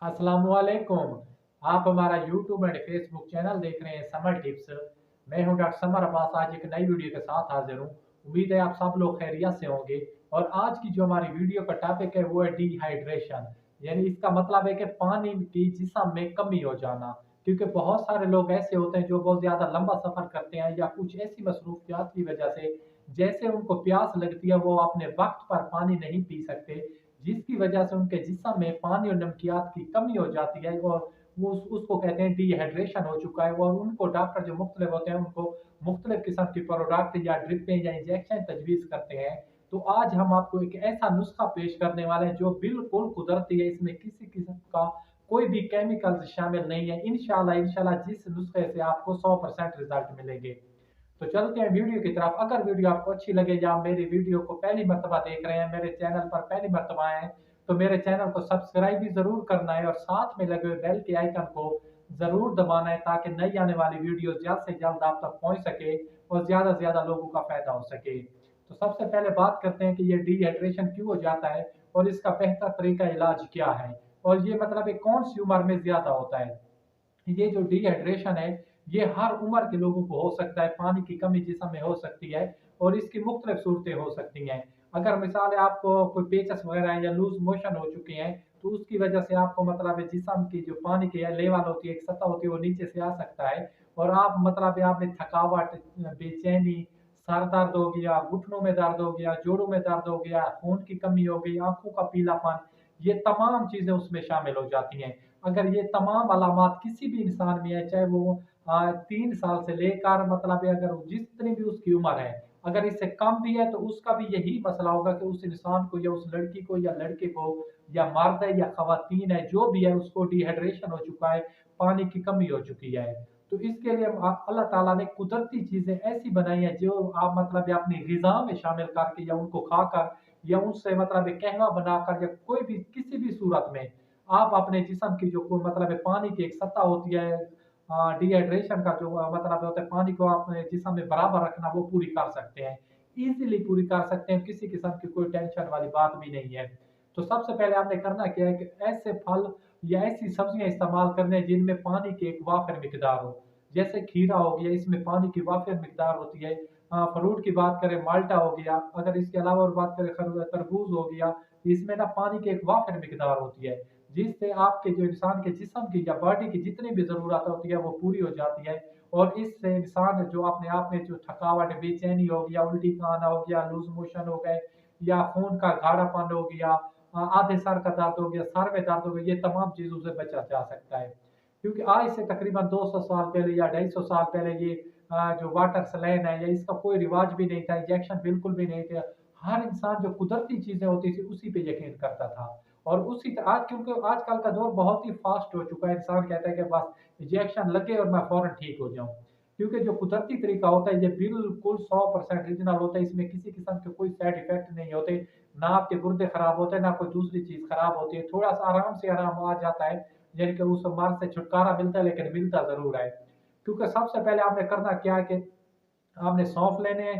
अस्सलामुअलैकुम। आप हमारा यूट्यूब एंड फेसबुक चैनल देख रहे हैं समर टिप्स। मैं हूं डॉक्टर समर अब्बास। आज एक नई वीडियो के साथ हाजिर हूं। उम्मीद है आप सब लोग खैरियत से होंगे। और आज की जो हमारी वीडियो का टॉपिक है वो है डिहाइड्रेशन। यानी इसका मतलब है कि पानी की जिस्म में कमी हो जाना। क्योंकि बहुत सारे लोग ऐसे होते हैं जो बहुत ज्यादा लंबा सफर करते हैं या कुछ ऐसी मसरूफियात की वजह से जैसे उनको प्यास लगती है वो अपने वक्त पर पानी नहीं पी सकते, जिसकी वजह से उनके जिस्म में पानी और नमकियात की कमी हो जाती है और वो उसको कहते हैं डिहाइड्रेशन हो चुका है। और उनको डॉक्टर जो मुख्तलिफ होते हैं उनको मुख्तलिफ किस्म की प्रोडक्ट या ड्रिपें या इंजेक्शन तजवीज़ करते हैं। तो आज हम आपको एक ऐसा नुस्खा पेश करने वाले हैं जो बिल्कुल कुदरती है, इसमें किसी किस्म का कोई भी केमिकल्स शामिल नहीं है। इंशाल्लाह इंशाल्लाह जिस नुस्खे से आपको 100% रिजल्ट मिलेंगे। तो चलते हैं वीडियो की तरफ। अगर वीडियो आपको अच्छी लगे या मेरी वीडियो को पहली मर्तबा देख रहे हैं, मेरे चैनल पर पहली मर्तबा आए हैं, तो मेरे चैनल को सब्सक्राइब भी जरूर करना है और साथ में लगे हुए बेल के आइकन को जरूर दबाना है ताकि नई आने वाली वीडियो जल्द से जल्द आप तक पहुंच सके और ज्यादा से ज्यादा लोगों का फायदा हो सके। तो सबसे पहले बात करते हैं कि ये डिहाइड्रेशन क्यों हो जाता है और इसका बेहतर तरीका इलाज क्या है और ये मतलब ये कौन सी उम्र में ज्यादा होता है। ये जो डिहाइड्रेशन है ये हर उम्र के लोगों को हो सकता है। पानी की कमी जिसम में हो सकती है और इसकी मुख्तलिफ सूरतें हो सकती हैं। अगर मिसाल है आपको कोई पेचस वगैरह है या लूज मोशन हो चुके हैं तो उसकी वजह से आपको मतलब है जिसम की जो पानी की लेवल होती है, एक सतह होती है, वो नीचे से आ सकता है। और आप मतलब है आपने थकावट, बेचैनी, सर दर्द हो गया, घुटनों में दर्द हो गया, जोड़ों में दर्द हो गया, खून की कमी हो गई, आंखों का पीलापन, ये तमाम चीजें उसमें शामिल हो जाती हैं। अगर ये तमाम अलामत किसी भी इंसान में है, चाहे वो 3 साल से लेकर मतलब है अगर जितनी भी उसकी उम्र है, अगर इससे कम भी है तो उसका भी यही मसला होगा कि उस इंसान को या उस लड़की को या लड़के को या मर्द है या खवातीन है जो भी है उसको डिहाइड्रेशन हो चुका है, पानी की कमी हो चुकी है। तो इसके लिए अल्लाह ताला ने कुदरती चीजें ऐसी बनाई हैं जो आप मतलब या अपनी ग़िज़ा में शामिल करके या उनको खाकर या उनसे मतलब कहवा बनाकर या कोई भी किसी भी सूरत में आप अपने जिस्म की जो मतलब है पानी की एक सत्ता होती है, डिहाइड्रेशन का जो मतलब होता है पानी को अपने जिस्म में बराबर रखना, वो पूरी कर सकते हैं। इजीली पूरी कर सकते हैं, किसी किस्म की कोई टेंशन वाली बात भी नहीं है। तो सबसे पहले आपने करना क्या है कि ऐसे फल या ऐसी सब्जियां इस्तेमाल करने हैं जिनमें पानी की एक वाफिर मिकदार हो। जैसे खीरा हो गया, इसमें पानी की वाफिर मिकदार होती है। फ्रूट की बात करें, माल्टा हो गया। अगर इसके अलावा और बात करें तरबूज हो गया, इसमें ना पानी की एक वाफिर मिकदार होती है जिससे आपके जो इंसान के जिस्म की या बॉडी की जितनी भी ज़रूरत होती है वो पूरी हो जाती है। और इससे इंसान जो अपने आप में जो थकावट, बेचैनी हो गया, उल्टी का आना हो गया, लूज मोशन हो गए या खून का गाढ़ापन हो गया, आधे सर का दर्द हो गया, सर में दर्द हो गया, ये तमाम चीज़ों से बचा जा सकता है। क्योंकि आज से तकरीबन 200 साल पहले या 250 साल पहले ये जो वाटर सलाइन है या इसका कोई रिवाज भी नहीं था, इंजेक्शन बिल्कुल भी नहीं थे। हर इंसान जो कुदरती चीज़ें होती थी उसी पे यकीन करता था। और उसी आज क्योंकि आजकल का दौर बहुत ही फास्ट हो चुका है, इंसान कहता है कि बस इंजेक्शन लगे और मैं फौरन ठीक हो जाऊं। क्योंकि जो कुदरती तरीका होता है ये बिल्कुल 100% ओरिजिनल होता है, इसमें किसी किस्म के कोई साइड इफेक्ट नहीं होते, ना आपके गुर्दे खराब होते हैं ना कोई दूसरी चीज खराब होती है। थोड़ा सा आराम से आराम आ जाता है, यानी कि उस मर्ज से छुटकारा मिलता है, लेकिन मिलता जरूर है। क्योंकि सबसे पहले आपने करना क्या है कि आपने सौंफ लेने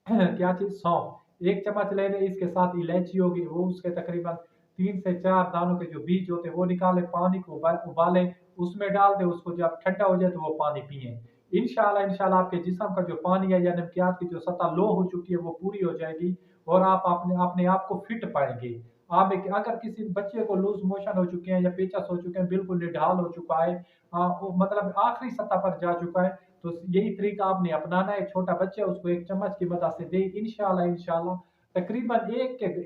हैं। क्या चीज? सौंफ 1 चम्मच लेने, इसके साथ इलायची होगी, वो उसके तकरीबन 3 से 4 दानों के जो बीज होते हैं वो निकाले, पानी को उबाले, उसमें डाल दे, उसको जब ठंडा हो जाए तो वो पानी पिए। इंशाल्लाह इंशाल्लाह आपके जिस्म का जो पानी है या नमकियात की जो सतह लो हो चुकी है वो पूरी हो जाएगी और आप अपने अपने आप को फिट पाएंगे। आप अगर किसी बच्चे को लूज मोशन हो चुके हैं या पेचस हो चुके हैं, बिल्कुल निढाल हो चुका है, वो मतलब आखिरी सतह पर जा चुका है, तो यही तरीका आपने अपनाना है। छोटा बच्चा है उसको 1 चम्मच की मदद से दे, इंशाल्लाह इंशाल्लाह तकरीबन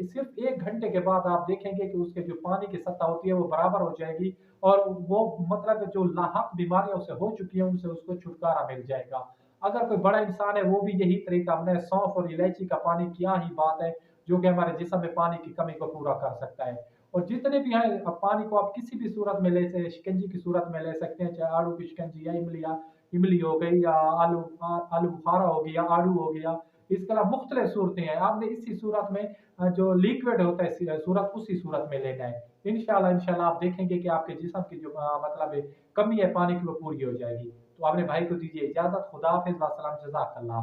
सिर्फ 1 घंटे के बाद आप देखेंगे कि उसके जो पानी की सतह होती है वो बराबर हो जाएगी और वो मतलब जो लाहक बीमारियां उसे हो चुकी है उनसे उसको छुटकारा मिल जाएगा। अगर कोई बड़ा इंसान है वो भी यही तरीका अपने, सौंफ और इलायची का पानी क्या ही बात है जो कि हमारे जिस्म में पानी की कमी को पूरा कर सकता है। और जितने भी हैं पानी को आप किसी भी सूरत में ले सकते, शिकंजी की सूरत में ले सकते हैं, चाहे आड़ू की शिकंजी या इमली हो गई या आलू बुखारा हो गया, आड़ू हो गया। इसके अलावा मुख्तलिफ सूरतें हैं, आपने इसी सूरत में जो लिक्विड होता है सूरत उसी सूरत में लेना है। इंशाल्लाह इंशाल्लाह आप देखेंगे कि आपके जिस्म की जो मतलब है कमी है पानी की वो पूरी हो जाएगी। तो अपने भाई को दीजिए इजाजत। खुदा हाफिज, वासलाम, जज़ाकल्लाह।